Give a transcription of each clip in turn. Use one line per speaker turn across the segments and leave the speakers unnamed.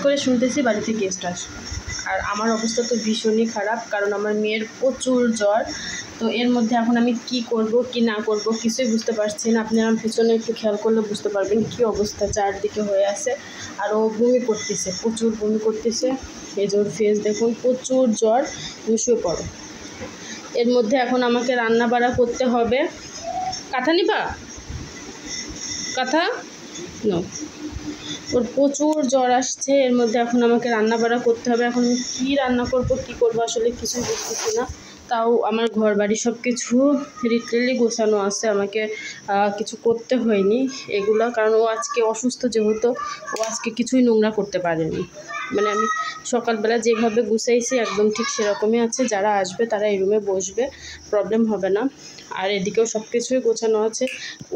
করে শুনতেছি বাড়িতে গেস্ট আসবে, আর আমার অবস্থা তো ভীষণই খারাপ, কারণ আমার মেয়ের প্রচুর জ্বর। তো এর মধ্যে এখন আমি কি করব কি না করব কিছুই বুঝতে পারছি না। আপনারা পিছনে একটু খেয়াল করলে বুঝতে পারবেন কি অবস্থা চারদিকে হয়ে আছে। আর ও বমি করতেছে, প্রচুর বমি করতেছে। এই যে ওর ফেস দেখুন, প্রচুর জ্বর। তুমি শুয়ে পড়ো। এর মধ্যে এখন আমাকে রান্না বাড়া করতে হবে। কাঁথা নিবা? কাঁথা নো। ওর প্রচুর জ্বর আসছে, এর মধ্যে এখন আমাকে রান্না বাড়া করতে হবে। এখন আমি কী রান্না করব কী করবো আসলে কিছুই বুঝতেছি না। তাও আমার ঘর বাড়ি সব কিছু লিটারেলি গোছানো আছে, আমাকে কিছু করতে হয়নি এগুলো, কারণ ও আজকে অসুস্থ যেহেতু ও আজকে কিছুই নোংরা করতে পারেনি। মানে আমি সকালবেলা যেভাবে গুছাইছি একদম ঠিক সেরকমই আছে। যারা আসবে তারা এই রুমে বসবে, প্রবলেম হবে না। আর এদিকেও সব কিছুই গোছানো আছে।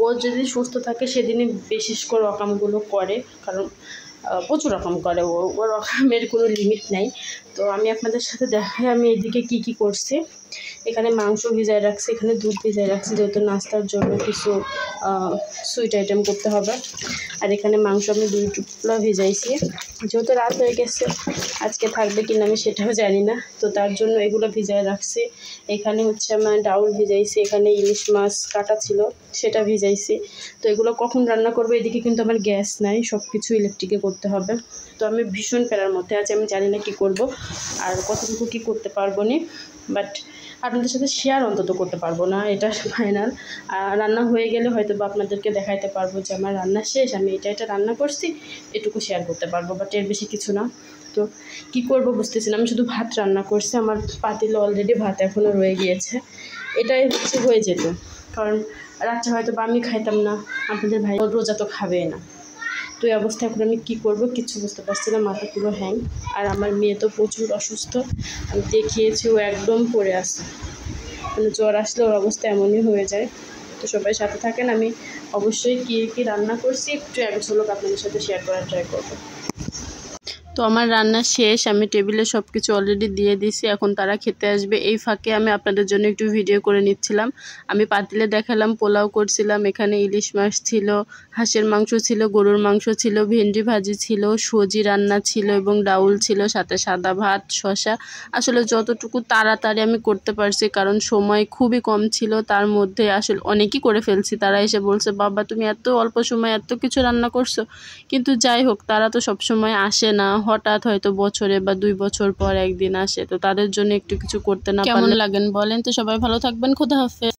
ও যদি সুস্থ থাকে সেদিনই বিশেষ করে অকামগুলো করে, কারণ প্রচুর রকম করে ও, ওর রকমের কোনো লিমিট নেই। তো আমি আপনাদের সাথে দেখাই আমি এদিকে কি কি করছি। এখানে মাংস ভিজায় রাখছি, এখানে দুধ ভিজায় রাখছি, যেহেতু নাস্তার জন্য কিছু সুইট আইটেম করতে হবে। আর এখানে মাংস আমি 2 টুকরা ভিজাইছি, যেহেতু রাত হয়ে গেছে আজকে থাকবে কিনা আমি সেটাও জানি না, তো তার জন্য এগুলো ভিজায় রাখছি। এখানে হচ্ছে আমার ডাউল ভিজাইছি, এখানে ইলিশ মাছ কাটা ছিল সেটা ভিজাইছি। তো এগুলো কখন রান্না করবো, এদিকে কিন্তু আমার গ্যাস নাই, সব কিছু ইলেকট্রিকে করতে হবে। তো আমি ভীষণ প্যারার মধ্যে আছি, আমি জানি না কী করব আর কতটুকু কী করতে পারবো না, বাট আপনাদের সাথে শেয়ার অন্তত করতে পারবো না, এটা ফাইনাল। রান্না হয়ে গেলে হয়তো বা আপনাদেরকে দেখাইতে পারবো যে আমার রান্না শেষ, আমি এটা রান্না করছি, এটুকু শেয়ার করতে পারবো, বাট এর বেশি কিছু না। তো কী করবো বুঝতেছি না। আমি শুধু ভাত রান্না করছি, আমার পাতিলে অলরেডি ভাত এখনও রয়ে গিয়েছে। এটাই হচ্ছে হয়ে যেত, কারণ রাত্রে হয়তো বা আমি খাইতাম না, আপনাদের ভাই রোজা তো খাবে না। তো এই অবস্থায় এখন আমি কী করবো কিচ্ছু বুঝতে পারছি না, মাথা পুরো হ্যাং। আর আমার মেয়ে তো প্রচুর অসুস্থ, আমি দেখিয়েছি ও একদম পড়ে আছে, মানে জ্বর আসলে ওর অবস্থা এমনই হয়ে যায়। তো সবাই সাথে থাকেন, আমি অবশ্যই কী রান্না করছি একটু এক ঝলক আপনাদের সাথে শেয়ার করার ট্রাই করবো। তো আমার রান্না শেষ, আমি টেবিলে সব কিছু অলরেডি দিয়ে দিয়েছি, এখন তারা খেতে আসবে। এই ফাঁকে আমি আপনাদের জন্য একটু ভিডিও করে নিচ্ছিলাম। আমি পাতিলে দেখালাম পোলাও করছিলাম, এখানে ইলিশ মাছ ছিল, হাঁসের মাংস ছিল, গরুর মাংস ছিল, ভেন্ডি ভাজি ছিল, সজি রান্না ছিল এবং ডাউল ছিল, সাথে সাদা ভাত, শসা। আসলে যতটুকু তাড়াতাড়ি আমি করতে পারছি, কারণ সময় খুবই কম ছিল, তার মধ্যে আসলে অনেকই করে ফেলছি। তারা এসে বলছে, বাবা তুমি এত অল্প সময় এত কিছু রান্না করছো। কিন্তু যাই হোক, তারা তো সব সময় আসে না, হঠাৎ হয়তো বছরে বা 2 বছর পর একদিন আসে, তো তাদের জন্য একটু কিছু করতে না পারলে। কেমন লাগেন বলেন তো। সবাই ভালো থাকবেন, খোদা হাফেজ।